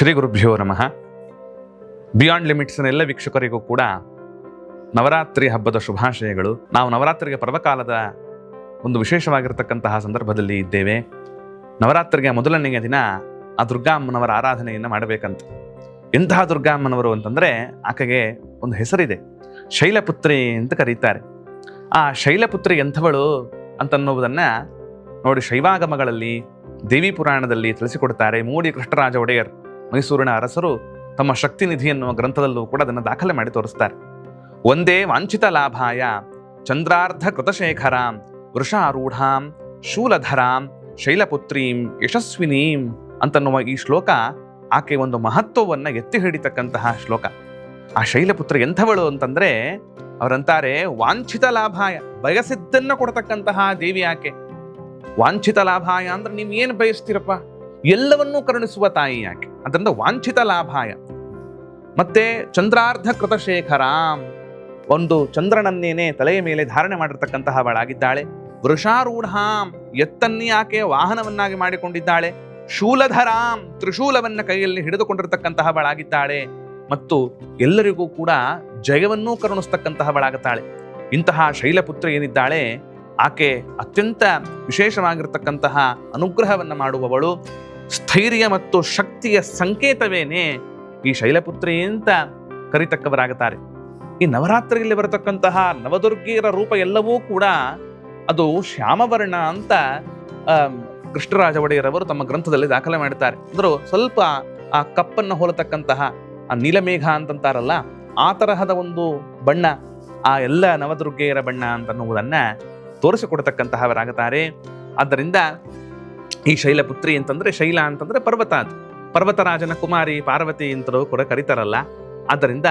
ಶ್ರೀ ಗುರುಭ್ಯೋ ನಮಃ. ಬಿಯಾಂಡ್ ಲಿಮಿಟ್ಸ್ನ ಎಲ್ಲ ವೀಕ್ಷಕರಿಗೂ ಕೂಡ ನವರಾತ್ರಿ ಹಬ್ಬದ ಶುಭಾಶಯಗಳು. ನಾವು ನವರಾತ್ರಿಗೆ ಪರ್ವಕಾಲದ ಒಂದು ವಿಶೇಷವಾಗಿರತಕ್ಕಂತಹ ಸಂದರ್ಭದಲ್ಲಿ ಇದ್ದೇವೆ. ನವರಾತ್ರಿಗೆ ಮೊದಲನೆಯ ದಿನ ಆ ದುರ್ಗಾಮ್ಮನವರ ಆರಾಧನೆಯನ್ನು ಮಾಡಬೇಕಂತ. ಎಂತಹ ದುರ್ಗಾಮ್ಮನವರು ಅಂತಂದರೆ ಆಕೆಗೆ ಒಂದು ಹೆಸರಿದೆ, ಶೈಲಪುತ್ರಿ ಅಂತ ಕರೀತಾರೆ. ಆ ಶೈಲಪುತ್ರಿ ಎಂಥವಳು ಅಂತನ್ನುವುದನ್ನು ನೋಡಿ ಶೈವಾಗಮಗಳಲ್ಲಿ ದೇವಿ ಪುರಾಣದಲ್ಲಿ ತಿಳಿಸಿಕೊಡ್ತಾರೆ. ಮೂಡಿ ಕೃಷ್ಣರಾಜ ಒಡೆಯರ್ ಮೈಸೂರಿನ ಅರಸರು ತಮ್ಮ ಶಕ್ತಿ ನಿಧಿ ಎನ್ನುವ ಗ್ರಂಥದಲ್ಲೂ ಕೂಡ ಅದನ್ನು ದಾಖಲೆ ಮಾಡಿ ತೋರಿಸ್ತಾರೆ. ಒಂದೇ ವಾಂಛಿತ ಲಾಭಾಯ ಚಂದ್ರಾರ್ಧ ಕೃತಶೇಖರಾಂ ವೃಷಾರೂಢಾಂ ಶೂಲಧರಾಂ ಶೈಲಪುತ್ರೀಂ ಯಶಸ್ವಿನೀಂ ಅಂತನ್ನುವ ಈ ಶ್ಲೋಕ ಆಕೆ ಒಂದು ಮಹತ್ವವನ್ನು ಎತ್ತಿ ಹಿಡಿತಕ್ಕಂತಹ ಶ್ಲೋಕ. ಆ ಶೈಲಪುತ್ರಿ ಎಂಥವಳು ಅಂತಂದ್ರೆ ಅವರಂತಾರೆ ವಾಂಛಿತ ಲಾಭಾಯ, ಬಯಸಿದ್ದನ್ನು ಕೊಡತಕ್ಕಂತಹ ದೇವಿ ಆಕೆ. ವಾಂಛಿತ ಲಾಭಾಯ ಅಂದ್ರೆ ನೀವು ಏನು ಬಯಸ್ತೀರಪ್ಪ, ಎಲ್ಲವನ್ನೂ ಕರುಣಿಸುವ ತಾಯಿ ಆಕೆ. ಅದರಿಂದ ವಾಂಛಿತ ಲಾಭಾಯ. ಮತ್ತೆ ಚಂದ್ರಾರ್ಧ ಕೃತಶೇಖರಾಂ, ಒಂದು ಚಂದ್ರನನ್ನೇನೆ ತಲೆಯ ಮೇಲೆ ಧಾರಣೆ ಮಾಡಿರ್ತಕ್ಕಂತಹವಳಾಗಿದ್ದಾಳೆ. ವೃಷಾರೂಢಾಂ, ಎತ್ತನ್ನೇ ಆಕೆ ವಾಹನವನ್ನಾಗಿ ಮಾಡಿಕೊಂಡಿದ್ದಾಳೆ. ಶೂಲಧರಾಂ, ತ್ರಿಶೂಲವನ್ನ ಕೈಯಲ್ಲಿ ಹಿಡಿದುಕೊಂಡಿರ್ತಕ್ಕಂತಹವಳಾಗಿದ್ದಾಳೆ. ಮತ್ತು ಎಲ್ಲರಿಗೂ ಕೂಡ ಜಯವನ್ನೂ ಕರುಣಿಸ್ತಕ್ಕಂತಹವಳಾಗುತ್ತಾಳೆ. ಇಂತಹ ಶೈಲಪುತ್ರಿ ಏನಿದ್ದಾಳೆ ಆಕೆ ಅತ್ಯಂತ ವಿಶೇಷವಾಗಿರ್ತಕ್ಕಂತಹ ಅನುಗ್ರಹವನ್ನು ಮಾಡುವವಳು. ಸ್ಥೈರ್ಯ ಮತ್ತು ಶಕ್ತಿಯ ಸಂಕೇತವೇನೆ ಈ ಶೈಲಪುತ್ರಿ ಅಂತ ಕರಿತಕ್ಕವರಾಗುತ್ತಾರೆ. ಈ ನವರಾತ್ರಿಯಲ್ಲಿ ಬರತಕ್ಕಂತಹ ನವದುರ್ಗಿಯರ ರೂಪ ಎಲ್ಲವೂ ಕೂಡ ಅದು ಶ್ಯಾಮವರ್ಣ ಅಂತ ಕೃಷ್ಣರಾಜ ಒಡೆಯರವರು ತಮ್ಮ ಗ್ರಂಥದಲ್ಲಿ ದಾಖಲೆ ಮಾಡುತ್ತಾರೆ. ಅಂದರೂ ಸ್ವಲ್ಪ ಆ ಕಪ್ಪನ್ನು ಹೋಲತಕ್ಕಂತಹ ಆ ನೀಲಮೇಘ ಅಂತಂತಾರಲ್ಲ, ಆ ತರಹದ ಒಂದು ಬಣ್ಣ ಆ ಎಲ್ಲ ನವದುರ್ಗೆಯರ ಬಣ್ಣ ಅಂತನ್ನುವುದನ್ನ ತೋರಿಸಿಕೊಡ್ತಕ್ಕಂತಹವರಾಗುತ್ತಾರೆ. ಆದ್ದರಿಂದ ಈ ಶೈಲಪುತ್ರಿ ಅಂತಂದ್ರೆ, ಶೈಲ ಅಂತಂದ್ರೆ ಪರ್ವತ, ಅದು ಪರ್ವತರಾಜನ ಕುಮಾರಿ ಪಾರ್ವತಿ ಅಂತಲೂ ಕೂಡ ಕರೀತಾರಲ್ಲ. ಆದ್ದರಿಂದ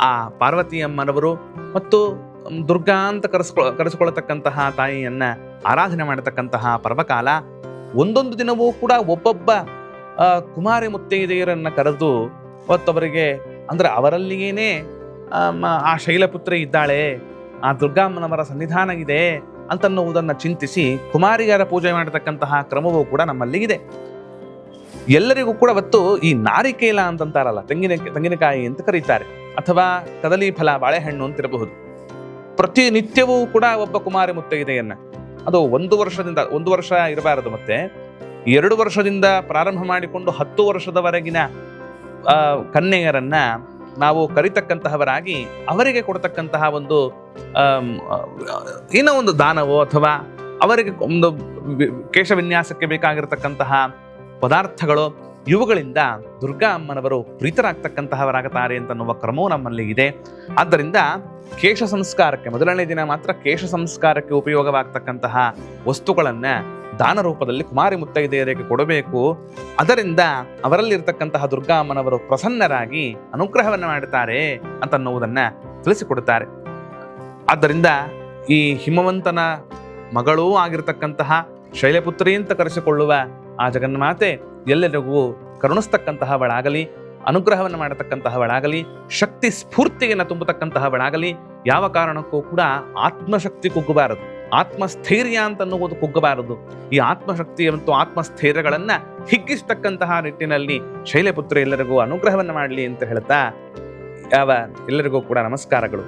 ಆ ಪಾರ್ವತಿ ಅಮ್ಮನವರು ಮತ್ತು ದುರ್ಗಾ ಅಂತ ಕರೆಸಿಕೊಳ್ಳತಕ್ಕಂತಹ ತಾಯಿಯನ್ನ ಆರಾಧನೆ ಮಾಡತಕ್ಕಂತಹ ಪರ್ವಕಾಲ. ಒಂದೊಂದು ದಿನವೂ ಕೂಡ ಒಬ್ಬೊಬ್ಬ ಕುಮಾರಿ ಮುತ್ತೈದೆಯರನ್ನ ಕರೆದು ಅವರಿಗೆ ಅಂದ್ರೆ ಅವರಲ್ಲಿಯೇನೆ ಆ ಶೈಲಪುತ್ರಿ ಇದ್ದಾಳೆ, ಆ ದುರ್ಗಾಮ್ಮನವರ ಸನ್ನಿಧಾನ ಇದೆ ಅಂತನ್ನುವುದನ್ನು ಚಿಂತಿಸಿ ಕುಮಾರಿಯರ ಪೂಜೆ ಮಾಡತಕ್ಕಂತಹ ಕ್ರಮವೂ ಕೂಡ ನಮ್ಮಲ್ಲಿ ಇದೆ. ಎಲ್ಲರಿಗೂ ಕೂಡ ಅವತ್ತು ಈ ನಾರಿಕೇಲ ಅಂತಂತಾರಲ್ಲ, ತೆಂಗಿನಕಾಯಿ ಅಂತ ಕರೀತಾರೆ, ಅಥವಾ ಕದಲಿ ಫಲ ಬಾಳೆಹಣ್ಣು ಅಂತಿರಬಹುದು. ಪ್ರತಿನಿತ್ಯವೂ ಕೂಡ ಒಬ್ಬ ಕುಮಾರಿ ಮುತ್ತೈದೆಯನ್ನ, ಅದು ಒಂದು ವರ್ಷ ಇರಬಾರದು, ಮತ್ತೆ 2 ವರ್ಷದಿಂದ ಪ್ರಾರಂಭ ಮಾಡಿಕೊಂಡು 10 ವರ್ಷದವರೆಗಿನ ಕನ್ಯೆಯರನ್ನ ನಾವು ಕರಿತಕ್ಕಂತಹವರಾಗಿ ಅವರಿಗೆ ಕೊಡ್ತಕ್ಕಂತಹ ಒಂದು ಏನೋ ಒಂದು ದಾನವೋ ಅಥವಾ ಅವರಿಗೆ ಒಂದು ಕೇಶ ವಿನ್ಯಾಸಕ್ಕೆ ಬೇಕಾಗಿರತಕ್ಕಂತಹ ಪದಾರ್ಥಗಳು, ಇವುಗಳಿಂದ ದುರ್ಗಾ ಅಮ್ಮನವರು ಪ್ರೀತರಾಗ್ತಕ್ಕಂತಹವರಾಗುತ್ತಾರೆ ಅಂತನ್ನುವ ಕ್ರಮವು ನಮ್ಮಲ್ಲಿ ಇದೆ. ಆದ್ದರಿಂದ ಕೇಶ ಸಂಸ್ಕಾರಕ್ಕೆ ಮೊದಲನೇ ದಿನ ಮಾತ್ರ ಕೇಶ ಸಂಸ್ಕಾರಕ್ಕೆ ಉಪಯೋಗವಾಗ್ತಕ್ಕಂತಹ ವಸ್ತುಗಳನ್ನ ದಾನ ರೂಪದಲ್ಲಿ ಕುಮಾರಿ ಮುತ್ತೈದೆಯರಿಗೆ ಕೊಡಬೇಕು. ಅದರಿಂದ ಅವರಲ್ಲಿರ್ತಕ್ಕಂತಹ ದುರ್ಗಾ ಅಮ್ಮನವರು ಪ್ರಸನ್ನರಾಗಿ ಅನುಗ್ರಹವನ್ನು ಮಾಡುತ್ತಾರೆ ಅಂತನ್ನುವುದನ್ನ ತಿಳಿಸಿಕೊಡುತ್ತಾರೆ. ಆದ್ದರಿಂದ ಈ ಹಿಮವಂತನ ಮಗಳೂ ಆಗಿರ್ತಕ್ಕಂತಹ ಶೈಲಪುತ್ರಿ ಅಂತ ಕರೆಸಿಕೊಳ್ಳುವ ಆ ಜಗನ್ಮಾತೆ ಎಲ್ಲರಿಗೂ ಕರುಣಿಸ್ತಕ್ಕಂತಹವಳಾಗಲಿ, ಅನುಗ್ರಹವನ್ನು ಮಾಡತಕ್ಕಂತಹವಳಾಗಲಿ, ಶಕ್ತಿ ಸ್ಫೂರ್ತಿಯನ್ನು ತುಂಬತಕ್ಕಂತಹವಳಾಗಲಿ. ಯಾವ ಕಾರಣಕ್ಕೂ ಕೂಡ ಆತ್ಮಶಕ್ತಿ ಕುಗ್ಗಬಾರದು, ಆತ್ಮಸ್ಥೈರ್ಯ ಅಂತನ್ನುವುದು ಕುಗ್ಗಬಾರದು. ಈ ಆತ್ಮಶಕ್ತಿ ಮತ್ತು ಆತ್ಮಸ್ಥೈರ್ಯಗಳನ್ನ ಹಿಗ್ಗಿಸ್ತಕ್ಕಂತಹ ನಿಟ್ಟಿನಲ್ಲಿ ಶೈಲಪುತ್ರಿ ಎಲ್ಲರಿಗೂ ಅನುಗ್ರಹವನ್ನು ಮಾಡಲಿ ಅಂತ ಹೇಳ್ತಾ ಎಲ್ಲರಿಗೂ ಕೂಡ ನಮಸ್ಕಾರಗಳು.